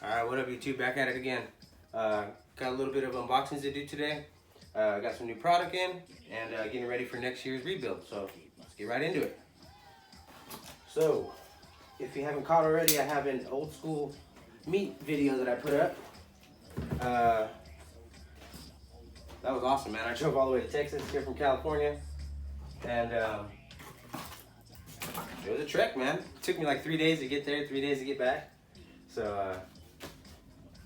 Alright, what up YouTube? Back at it again. Got a little bit of unboxings to do today. Got some new product in and getting ready for next year's rebuild. So let's get right into it. So if you haven't caught already, I have an old school meat video that I put up. That was awesome, man. I drove all the way to Texas here from California, and it was a trek, man. It took me like 3 days to get there, 3 days to get back. So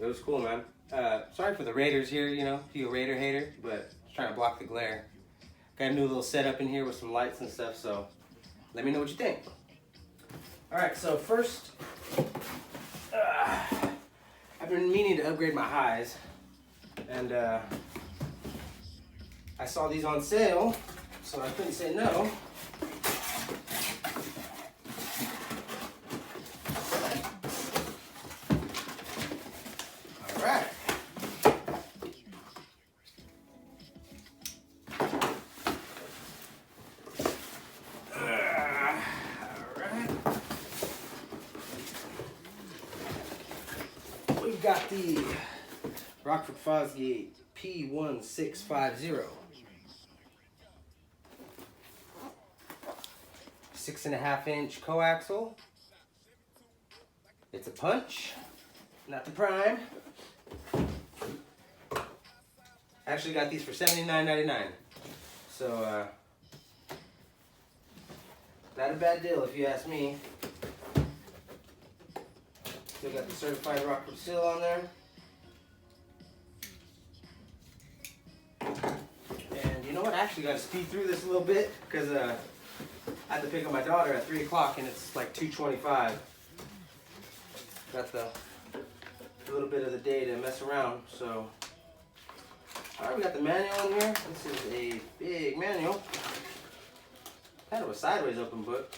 it was cool, man. Sorry for the Raiders here, you know, be a Raider hater, but just trying to block the glare. Got a new little setup in here with some lights and stuff, so let me know what you think. Alright, so first, I've been meaning to upgrade my highs, and I saw these on sale, so I couldn't say no. Alright. We've got the Rockford Fosgate P1650. 6.5-inch coaxial. It's a punch, not the prime. I actually got these for $79.99. So not a bad deal if you ask me. Still got the certified Rockford seal on there. And you know what? I actually got to speed through this a little bit because I had to pick up my daughter at 3 o'clock and it's like 2:25. Got the little bit of the day to mess around. So, alright, we got the manual in here. This is a big manual. Kind of a sideways open book.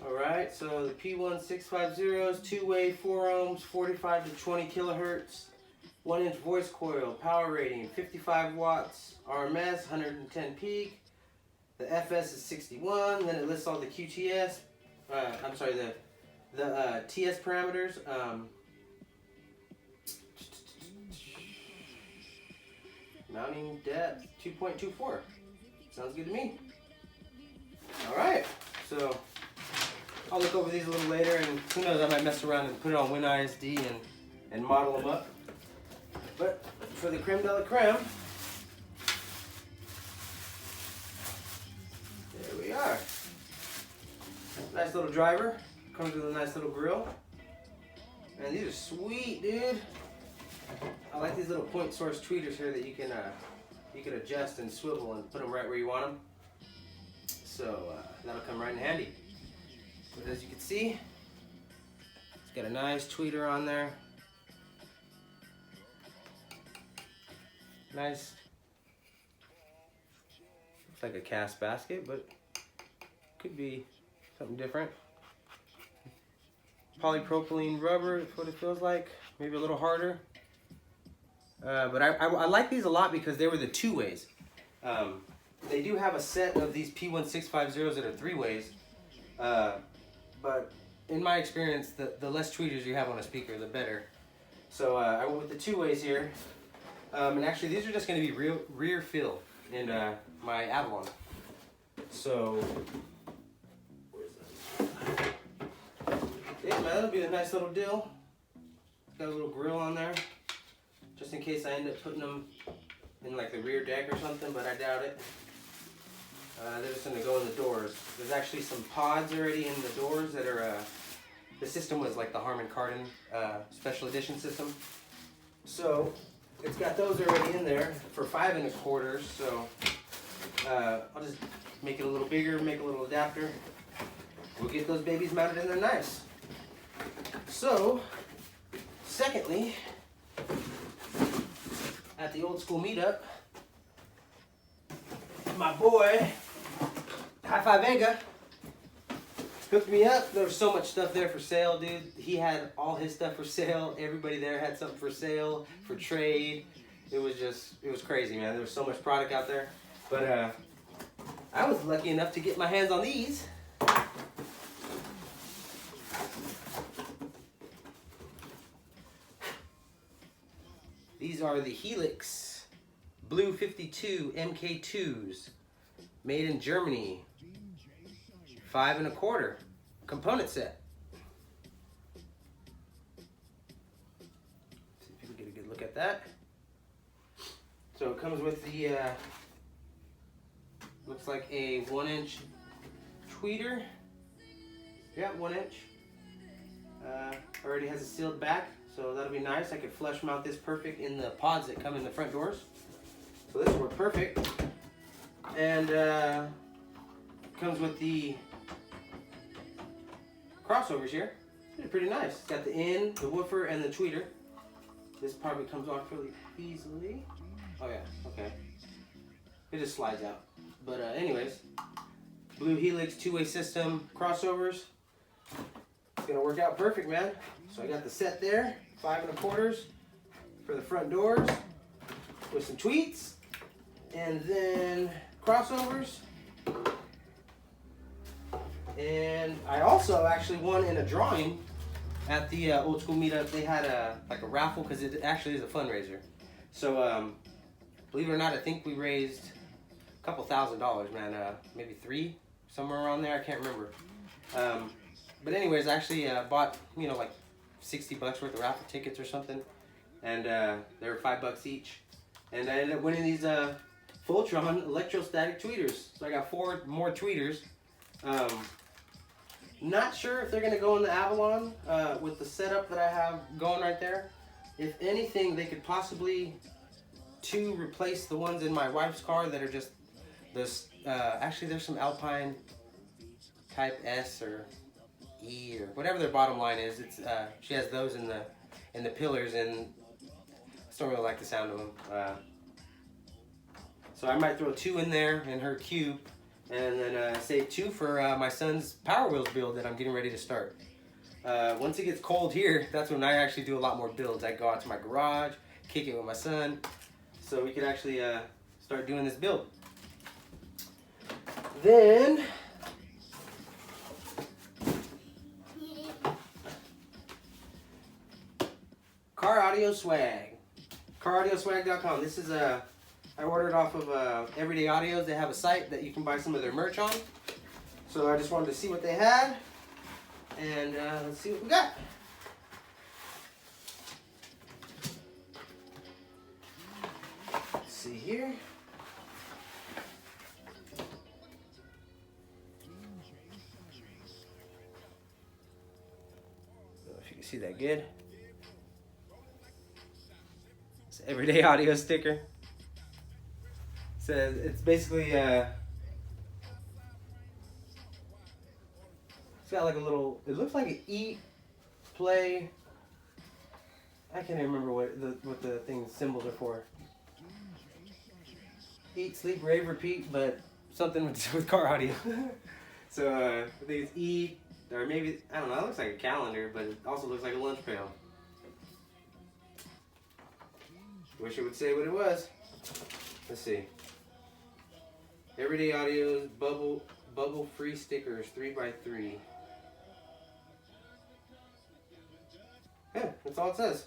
Alright, so the P1650 is 2-way 4 ohms, 45 to 20 kilohertz, 1-inch voice coil, power rating 55 watts, RMS 110 peak, the FS is 61, then it lists all the QTS, the TS parameters. Mounting depth 2.24. Sounds good to me. Alright, so I'll look over these a little later, and who knows, I might mess around and put it on WinISD and model them up. But for the creme de la creme, there we are. Nice little driver. Comes with a nice little grill. And these are sweet, dude. I like these little point source tweeters here that you can adjust and swivel and put them right where you want them. So that'll come right in handy. But as you can see, it's got a nice tweeter on there. Nice. Looks like a cast basket, but could be something different. Polypropylene rubber is what it feels like. Maybe a little harder. But I like these a lot because they were the 2-ways. They do have a set of these P1650s that are 3-ways. But in my experience, the less tweeters you have on a speaker, the better. So I went with the 2-ways here. And actually, these are just going to be rear fill in my Avalon. So, where's that? Yeah, man, that'll be a nice little deal. Got a little grill on there, just in case I end up putting them in like the rear deck or something, but I doubt it. They're just going to go in the doors. There's actually some pods already in the doors that are, the system was like the Harman Kardon special edition system. So it's got those already in there for 5 1/4. So I'll just make it a little bigger, make a little adapter. We'll get those babies mounted in there nice. So, secondly, at the old school meetup, my boy, High Five Vega, hooked me up. There was so much stuff there for sale, dude. He had all his stuff for sale. Everybody there had something for sale, for trade. It was crazy, man. There was so much product out there. But I was lucky enough to get my hands on these. are the Helix Blue 52 MK2s, made in Germany. 5 1/4 component set. See if you can get a good look at that. So it comes with the looks like a 1-inch tweeter. Yeah, 1 inch. Already has a sealed back, so that'll be nice. I could flush mount this perfect in the pods that come in the front doors. So this will work perfect. And comes with the crossovers here. They're pretty nice. It's got the in, the woofer, and the tweeter. This probably comes off really easily. Oh yeah, okay. It just slides out. But anyways, Blue Helix 2-way system crossovers. It's gonna work out perfect, man. So I got the set there, 5 1/4 for the front doors with some tweets, and then crossovers. And I also actually won in a drawing at the old school meetup. They had a raffle because it actually is a fundraiser. So believe it or not, I think we raised a couple $1,000, man. Maybe 3, somewhere around there. I can't remember. But anyways, I actually bought, you know, like $60 worth of raffle tickets or something, and they were $5 each. And I ended up winning these Voltron electrostatic tweeters. So I got 4 more tweeters. Not sure if they're gonna go in the Avalon with the setup that I have going right there. If anything, they could possibly replace the ones in my wife's car that are just this. Actually, there's some Alpine Type S or E or whatever their bottom line is. It's she has those in the pillars, and I just don't really like the sound of them. So I might throw 2 in there in her cube, and then save 2 for my son's Power Wheels build that I'm getting ready to start. Once it gets cold here, that's when I actually do a lot more builds. I go out to my garage, kick it with my son, so we can actually start doing this build. Then Car Audio Swag. CarAudioSwag.com. This is I ordered off of Everyday Audios. They have a site that you can buy some of their merch on. So I just wanted to see what they had, and let's see what we got. Let's see here. I don't know if you can see that good. It's an Everyday Audio sticker. Says it's basically it's got like a little, it looks like an eat, play, I can't even remember what the thing symbols are for. Eat, sleep, rave, repeat, but something with car audio. So I think it's eat, or maybe, I don't know, it looks like a calendar, but it also looks like a lunch pail. Wish it would say what it was. Let's see. Everyday Audio's bubble free stickers, 3x3. Yeah, that's all it says.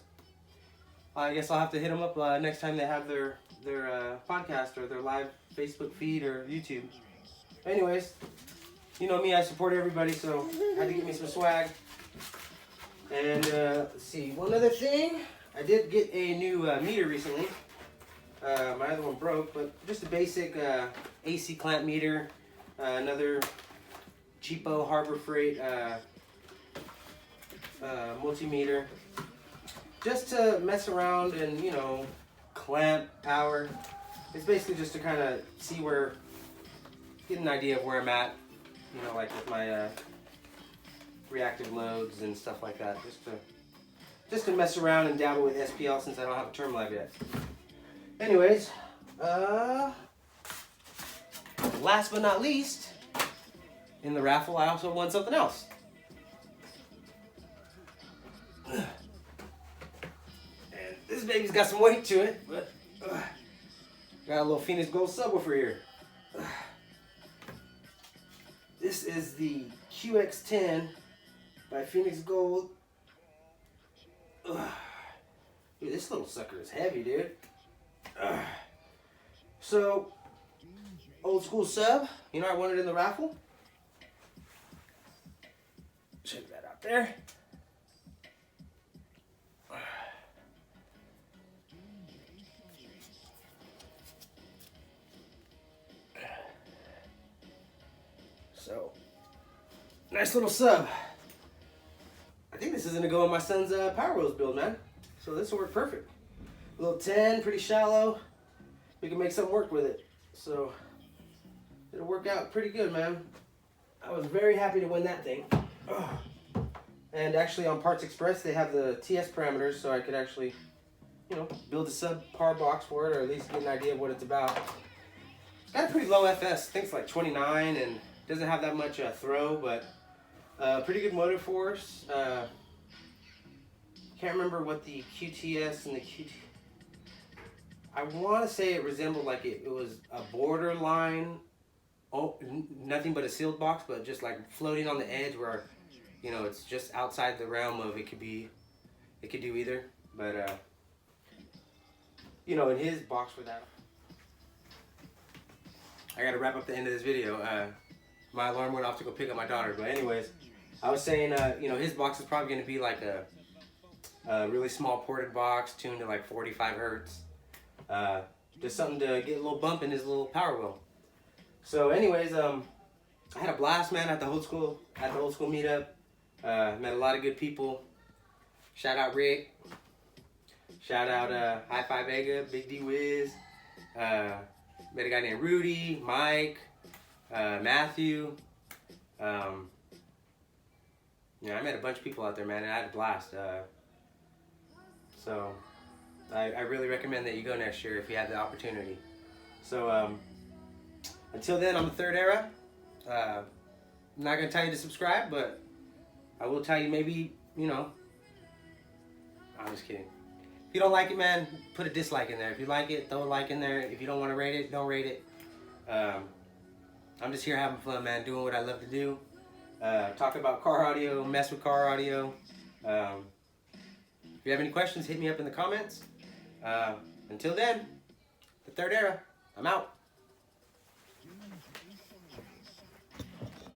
I guess I'll have to hit them up next time they have their podcast or their live Facebook feed or YouTube. Anyways, you know me, I support everybody, so I had to get me some swag. And let's see, one other thing. I did get a new meter recently. My other one broke, but just a basic AC clamp meter. Another cheapo Harbor Freight multimeter. Just to mess around and, you know, clamp power. It's basically just to kind of see where, get an idea of where I'm at, you know, like with my reactive loads and stuff like that. Just to mess around and dabble with SPL since I don't have a term live yet. Anyways, last but not least, in the raffle I also won something else. And this baby's got some weight to it, but got a little Phoenix Gold subwoofer here. This is the QX10 by Phoenix Gold. Dude, this little sucker is heavy, dude. So, old school sub. You know I won it in the raffle. Check that out there. So, nice little sub. I think this is gonna go on my son's Power Wheels build, man. So this will work perfect. A little 10, pretty shallow. We can make something work with it. So it'll work out pretty good, man. I was very happy to win that thing. Oh. And actually on Parts Express, they have the TS parameters, so I could actually, you know, build a subpar box for it, or at least get an idea of what it's about. It's got a pretty low FS. I think it's like 29, and doesn't have that much throw, but pretty good motor force. Can't remember what the QTS and the QT. I want to say it resembled like it was a borderline, nothing but a sealed box, but just like floating on the edge where, you know, it's just outside the realm of it could do either. But you know, in his box for that. I gotta wrap up the end of this video. My alarm went off to go pick up my daughter. But anyways, I was saying, you know, his box is probably gonna be like a really small ported box tuned to like 45 hertz. Just something to get a little bump in his little Power Wheel. So anyways, I had a blast, man, at the old school meetup. Met a lot of good people. Shout out Rick. Shout out High Five Ega, Big D Wiz. Met a guy named Rudy, Mike, Matthew. Yeah, I met a bunch of people out there, man, and I had a blast. So I really recommend that you go next year if you have the opportunity. So until then, I'm the Third Era. I'm not going to tell you to subscribe, but I will tell you maybe, you know, I'm just kidding. If you don't like it, man, put a dislike in there. If you like it, throw a like in there. If you don't want to rate it, don't rate it. I'm just here having fun, man, doing what I love to do. Talk about car audio, mess with car audio. If you have any questions, hit me up in the comments. Until then, the Third Era. I'm out.